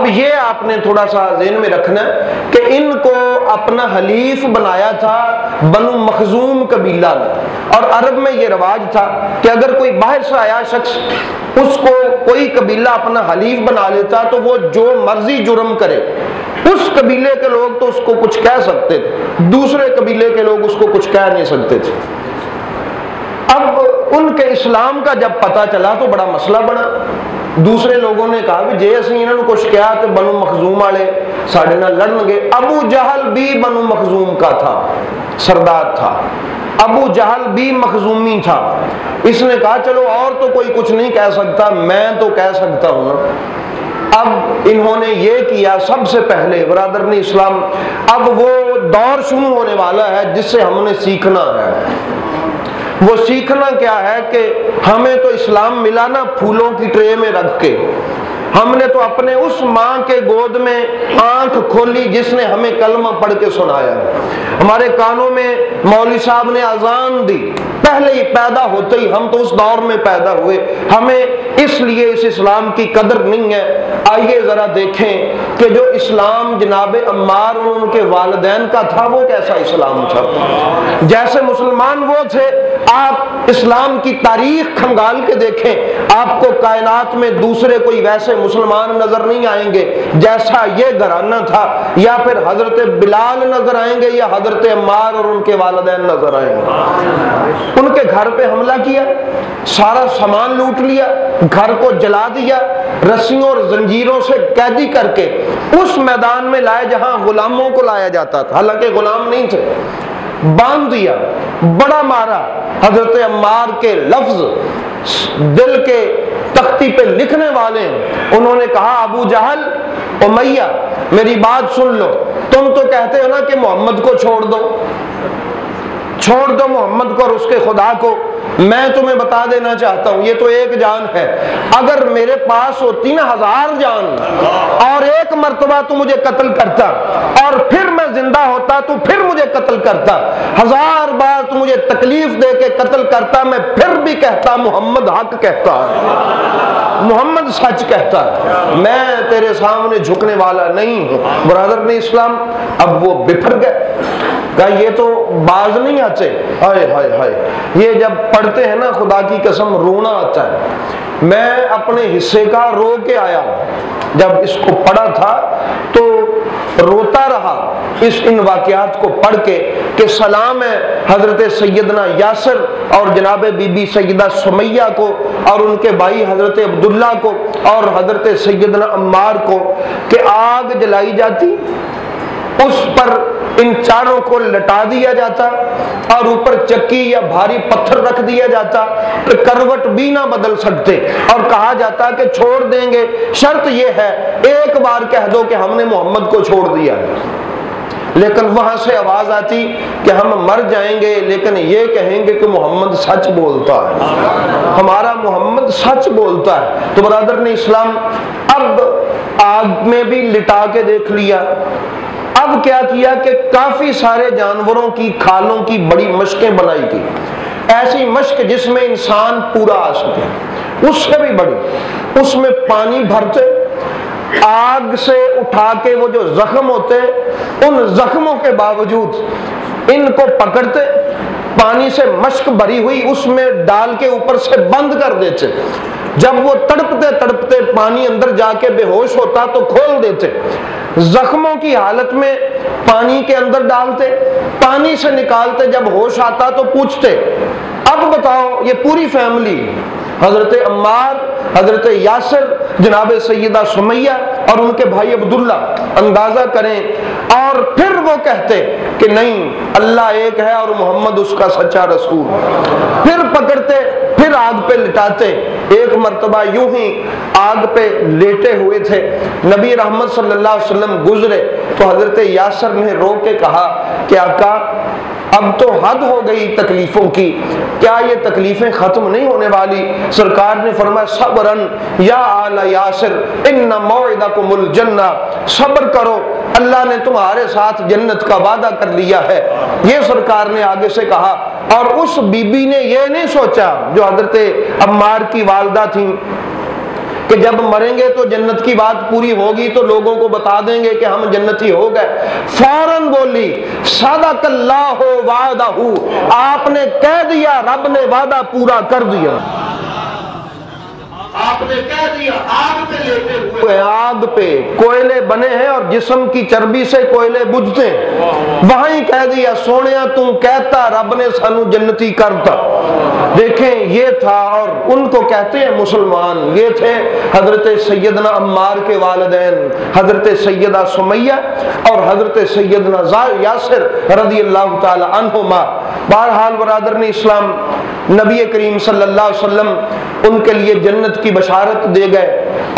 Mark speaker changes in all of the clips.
Speaker 1: اب یہ آپ نے تھوڑا سا ذہن میں رکھنا کہ ان کو اپنا حلیف بنایا تھا بنو مخزوم قبیلہ نے، اور عرب میں یہ رواج تھا کہ اگر کوئی باہر سے آیا شخص اس کو کوئی قبیلہ اپنا حلیف بنا لیتا تو وہ جو مرضی جرم کرے، اس قبیلے کے لوگ تو اس کو کچھ کہہ سکتے تھے، دوسرے قبیلے کے لوگ اس کو کچھ کہہ نہیں سکتے تھے۔ اب ان کے اسلام کا جب پتہ چلا تو بڑا مسئلہ بنا۔ دوسرے لوگوں نے کہا بھی جے اسی انہوں نے کچھ کیا تو بنو مخزوم والے ساڑھے نہ لڑن گے۔ ابو جہل بھی بنو مخزوم کا تھا، سردار تھا، ابو جہل بھی مخزومی تھا۔ اس نے کہا چلو اور تو کوئی کچھ نہیں کہہ سکتا، میں تو کہہ سکتا ہوں نا۔ اب انہوں نے یہ کیا سب سے پہلے برادران اسلام، اب وہ دور شروع ہونے والا ہے جس سے ہم نے سیکھنا ہے۔ وہ سیکھنا کیا ہے کہ ہمیں تو اسلام ملا نا پھولوں کی ٹرے میں رکھ کے، ہم نے تو اپنے اس ماں کے گود میں آنکھ کھولی جس نے ہمیں کلمہ پڑھ کے سنایا۔ ہمارے کانوں میں مولوی صاحب نے اذان دی، پہلے ہی پیدا ہوتے ہی ہم تو اس دور میں پیدا ہوئے، ہمیں اس لیے اس اسلام کی قدر نہیں ہے۔ آئیے ذرا دیکھیں کہ جو اسلام جناب عمار اور ان کے والدین کا تھا وہ کیسا اسلام تھا۔ جیسے مسلمان وہ تھے، آپ اسلام کی تاریخ کھنگال کے دیکھیں، آپ کو کائنات میں دوسرے کوئی ویسے مسلمان نظر نہیں آئیں گے جیسا یہ گھرانہ تھا، یا پھر حضرت بلال نظر آئیں گے یا حضرت عمار اور ان کے والدین نظر آئیں گے۔ ان کے گھر پہ حملہ کیا، سارا سامان لوٹ لیا، گھر کو جلا دیا، رسیوں اور زنجیروں سے قیدی کر کے اس میدان میں لائے جہاں غلاموں کو لایا جاتا تھا، حالانکہ غلام نہیں تھے، باندھ دیا، بڑا مارا۔ حضرت عمار کے لفظ دل کے تختی پہ لکھنے والے ہیں۔ انہوں نے کہا ابو جہل، امیہ میری بات سن لو، تم تو کہتے ہو نا کہ محمد کو چھوڑ دو، چھوڑ دو محمد کو اور اس کے خدا کو، میں تمہیں بتا دینا چاہتا ہوں یہ تو ایک جان ہے، اگر میرے پاس ہوتی نا 1000 جان اور ایک مرتبہ تو مجھے قتل کرتا اور پھر میں زندہ ہوتا تو پھر مجھے قتل کرتا، 1000 بار تو مجھے تکلیف دے کے قتل کرتا، میں پھر بھی کہتا محمد حق کہتا ہے، محمد سچ کہتا ہے، میں تیرے سامنے جھکنے والا نہیں ہوں۔ برادران اسلام اب وہ بپھر گئے، کہا یہ تو باز نہیں آتے، ہائے ہائے ہائے، یہ جب پڑھتے ہیں نا خدا کی قسم رونا آتا ہے۔ میں اپنے حصے کا رو کے آیا، جب اس کو پڑھا تھا تو روتا رہا ان واقعات کو پڑھ کے کہ سلام ہے حضرت سیدنا یاسر اور جناب بی بی سیدہ سمیہ کو اور ان کے بھائی حضرت عبداللہ کو اور حضرت سیدنا عمار کو کہ آگ جلائی جاتی، اس پر ان چاروں کو لٹا دیا جاتا اور اوپر چکی یا بھاری پتھر رکھ دیا جاتا، کہ کروٹ بھی نہ بدل سکتے، اور کہا جاتا کہ چھوڑ دیں گے، شرط یہ ہے ایک بار کہہ دو کہ ہم نے محمد کو چھوڑ دیا۔ لیکن وہاں سے آواز آتی کہ ہم مر جائیں گے لیکن یہ کہیں گے کہ محمد سچ بولتا ہے، ہمارا محمد سچ بولتا ہے۔ تو برادران اسلام اب آگ میں بھی لٹا کے دیکھ لیا۔ اب کیا کیا کہ کافی سارے جانوروں کی کھالوں کی بڑی مشقیں بنائی تھی، ایسی مشق جس میں انسان پورا آ سکے، اس سے بھی بڑی، اس میں پانی بھرتے، آگ سے اٹھا کے وہ جو زخم ہوتے ان زخموں کے باوجود ان کو پکڑتے، پانی سے مشق بھری ہوئی اس میں ڈال کے اوپر سے بند کر دیتے، جب وہ تڑپتے تڑپتے پانی اندر جا کے بے ہوش ہوتا تو کھول دیتے، زخموں کی حالت میں پانی کے اندر ڈالتے، پانی سے نکالتے، جب ہوش آتا تو پوچھتے اب بتاؤ یہ پوری فیملی حضرت عمار، حضرت یاسر، جناب سیدہ سمیہ اور ان کے بھائی عبداللہ، اندازہ کریں، اور پھر وہ کہتے کہ نہیں اللہ ایک ہے اور محمد اس کا سچا رسول، پھر پکڑتے، پھر آگ پہ لٹاتے۔ ایک مرتبہ یوں ہی آگ پہ لیٹے ہوئے تھے، نبی رحمت صلی اللہ علیہ وسلم گزرے تو حضرت یاسر نے رو کے کہا کہ آقا اب تو حد ہو گئی تکلیفوں کی، کیا یہ تکلیفیں ختم نہیں ہونے والی؟ سرکار نے فرمایا صبرن یا آل یاسر ان موعدکم الجنہ، صبر کرو اللہ نے تمہارے ساتھ جنت کا وعدہ کر لیا ہے، یہ سرکار نے آگے سے کہا۔ اور اس بی بی نے یہ نہیں سوچا جو حضرت عمار کی والدہ تھیں کہ کہ جب مریں گے تو جنت کی بات پوری ہوگی تو لوگوں کو بتا دیں گے کہ ہم جنتی ہو گئے، فوراً بولی صدق اللہ وعدہ، آپ نے کہہ دیا رب نے وعدہ پورا کر دیا۔ آپ نے کہہ دیا آگ پہ لیٹے ہوئے، آگ پہ کوئلے بنے ہیں اور جسم کی چربی سے کوئلے بجھتے ہیں، وہیں کہہ دیا سونیا تم کہتا رب نے سانو جنتی کرتا۔ دیکھیں یہ تھا، اور ان کو کہتے ہیں مسلمان، یہ تھے حضرت سیدنا عمار کے والدین حضرت سیدہ سمیہ اور حضرت سیدنا یاسر رضی اللہ تعالی عنہما۔ بہرحال برادران اسلام، نبی کریم صلی اللہ علیہ وسلم ان کے لیے جنت کی بشارت دے گئے،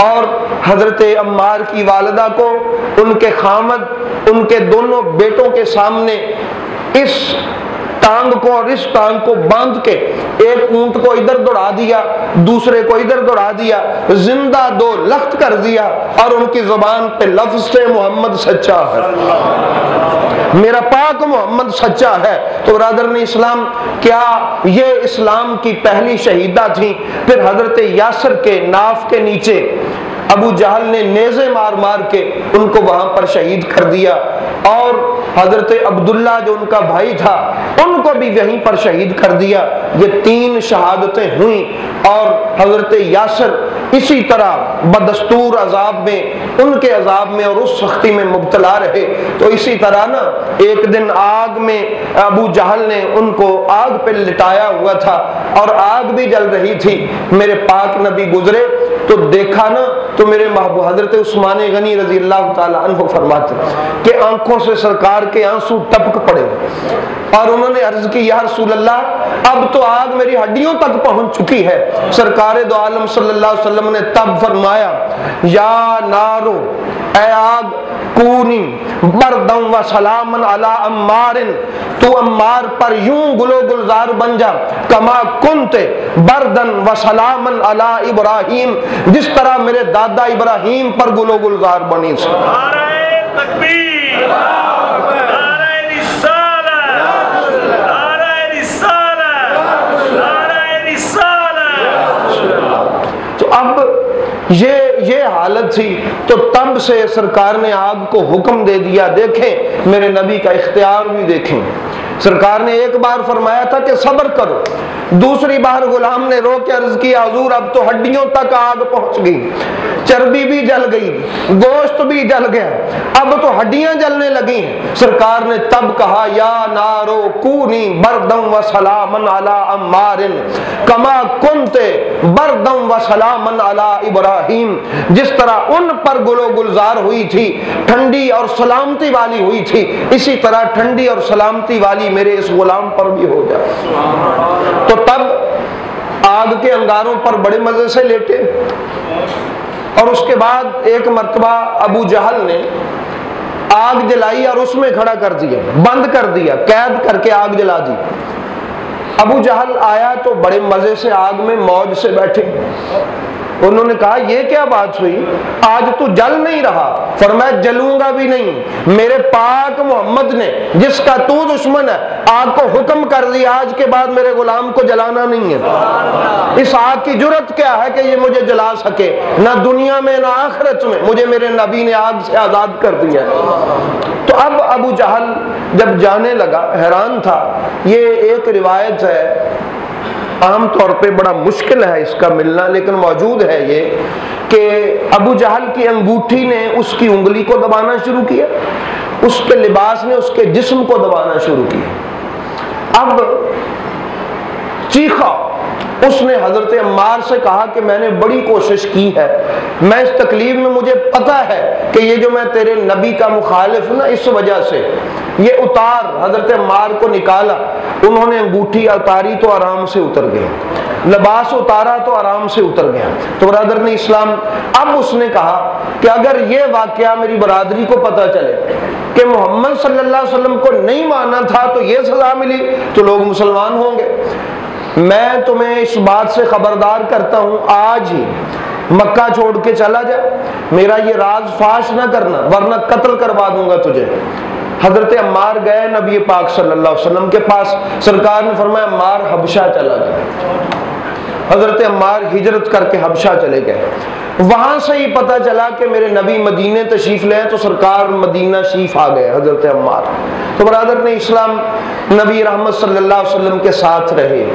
Speaker 1: اور حضرت عمار کی والدہ کو ان کے خامد ان کے دونوں بیٹوں کے سامنے اس ٹانگ کو اور اس ٹانگ کو باندھ کے ایک اونٹ کو ادھر دوڑا دیا، دوسرے کو ادھر دوڑا دیا، زندہ دو لخت کر دیا، اور ان کی زبان پہ لفظ سے محمد سچا ہے، میرا پاک محمد سچا ہے۔ تو برادران اسلام، کیا یہ اسلام کی پہلی شہیدہ تھیں؟ پھر حضرت یاسر کے ناف کے نیچے ابو جہل نے نیزے مار مار کے ان کو وہاں پر شہید کر دیا، اور حضرت عبداللہ جو ان کا بھائی تھا ان کو بھی وہیں پر شہید کر دیا۔ یہ 3 شہادتیں ہوئیں، اور حضرت یاسر اسی طرح بدستور عذاب میں، ان کے عذاب میں اور اس سختی میں مبتلا رہے۔ تو اسی طرح نا ایک دن آگ میں ابو جہل نے ان کو آگ پہ لٹایا ہوا تھا، اور آگ بھی جل رہی تھی، میرے پاک نبی گزرے تو دیکھا نا تو میرے محبوب حضرت عثمان غنی رضی اللہ تعالی عنہ فرماتے کہ آنکھوں سے سرکار کے آنسو ٹپک پڑے، اور انہوں نے عرض کی یا رسول اللہ اب تو آگ میری ہڈیوں تک پہنچ چکی ہے۔ سرکار دو عالم صلی اللہ علیہ وسلم نے تب فرمایا یا نارو، اے آگ، کونی بردم و سلامن علی عمار، تو عمار پر یوں گلو گلزار بن جا کما کنت بردن و سلامن علی ابراہیم، جس طرح میرے دادا ابراہیم پر گلو گلزار بنی سے۔
Speaker 2: نعرہ تکبیر، نعرہ رسالت، نعرہ رسالت، نعرہ رسالت۔
Speaker 1: تو اب یہ حالت تھی، تو تب سے سرکار نے آگ کو حکم دے دیا۔ دیکھیں میرے نبی کا اختیار بھی دیکھیں، سرکار نے ایک بار فرمایا تھا کہ صبر کرو، دوسری بار غلام نے رو کے عرض کیا حضور اب تو ہڈیوں تک آگ پہنچ گئی، چربی بھی جل گئی، گوشت بھی جل گیا، اب تو ہڈیاں جلنے لگی ہیں۔ سرکار نے تب کہا یا نارو کونی بردم و سلامن علی عمار کما کنت بردم و سلامن علی ابراہیم، جس طرح ان پر گلو گلزار ہوئی تھی، ٹھنڈی اور سلامتی والی ہوئی تھی، اسی طرح ٹھنڈی اور سلامتی والی میرے اس غلام پر بھی ہو جائے۔ تو تب آگ کے انگاروں پر بڑے مزے سے لیٹے، اور اس کے بعد ایک مرتبہ ابو جہل نے آگ جلائی اور اس میں کھڑا کر دیا، بند کر دیا، قید کر کے آگ جلا دی۔ ابو جہل آیا تو بڑے مزے سے آگ میں موج سے بیٹھے، انہوں نے کہا یہ کیا بات ہوئی، آج تو جل نہیں رہا؟ فرمایا جلوں گا بھی نہیں، میرے پاک محمد نے جس کا تو دشمن ہے آگ کو حکم کر دیا آج کے بعد میرے غلام کو جلانا نہیں ہے۔ اس آگ کی جرت کیا ہے کہ یہ مجھے جلا سکے؟ نہ دنیا میں نہ آخرت میں، مجھے میرے نبی نے آگ سے آزاد کر دیا ہے۔ تو اب ابو جہل جب جانے لگا حیران تھا۔ یہ ایک روایت ہے، عام طور پہ بڑا مشکل ہے اس کا ملنا، لیکن موجود ہے یہ کہ ابو جہل کی انگوٹھی نے اس کی انگلی کو دبانا شروع کیا، اس کے لباس نے اس کے جسم کو دبانا شروع کیا۔ اب چیخا، اس نے حضرت عمار سے کہا کہ میں نے بڑی کوشش کی ہے، میں اس تکلیف میں مجھے پتا ہے کہ یہ جو میں تیرے نبی کا مخالف نا اس وجہ سے یہ اتار۔ حضرت عمار کو نکالا، انہوں نے انگوٹھی اتاری تو آرام سے اتر گیا، لباس اتارا تو آرام سے اتر گیا۔ تو برادران اسلام، اب اس نے کہا کہ اگر یہ واقعہ میری برادری کو پتا چلے کہ محمد صلی اللہ علیہ وسلم کو نہیں مانا تھا تو یہ سزا ملی تو لوگ مسلمان ہوں گے۔ میں تمہیں اس بات سے خبردار کرتا ہوں آج ہی مکہ چھوڑ کے چلا جا، میرا یہ راز فاش نہ کرنا ورنہ قتل کروا دوں گا تجھے۔ حضرت عمار گئے نبی پاک صلی اللہ علیہ وسلم کے پاس، سرکار نے فرمایا عمار حبشہ چلا گیا۔ حضرت عمار ہجرت کر کے حبشہ چلے گئے. وہاں سے ہی پتہ چلا کہ میرے نبی مدینے تشریف لے تو سرکار مدینہ شریف آ گئے حضرت عمار. تو برادر نے اسلام نبی رحمت صلی اللہ علیہ وسلم کے ساتھ رہے.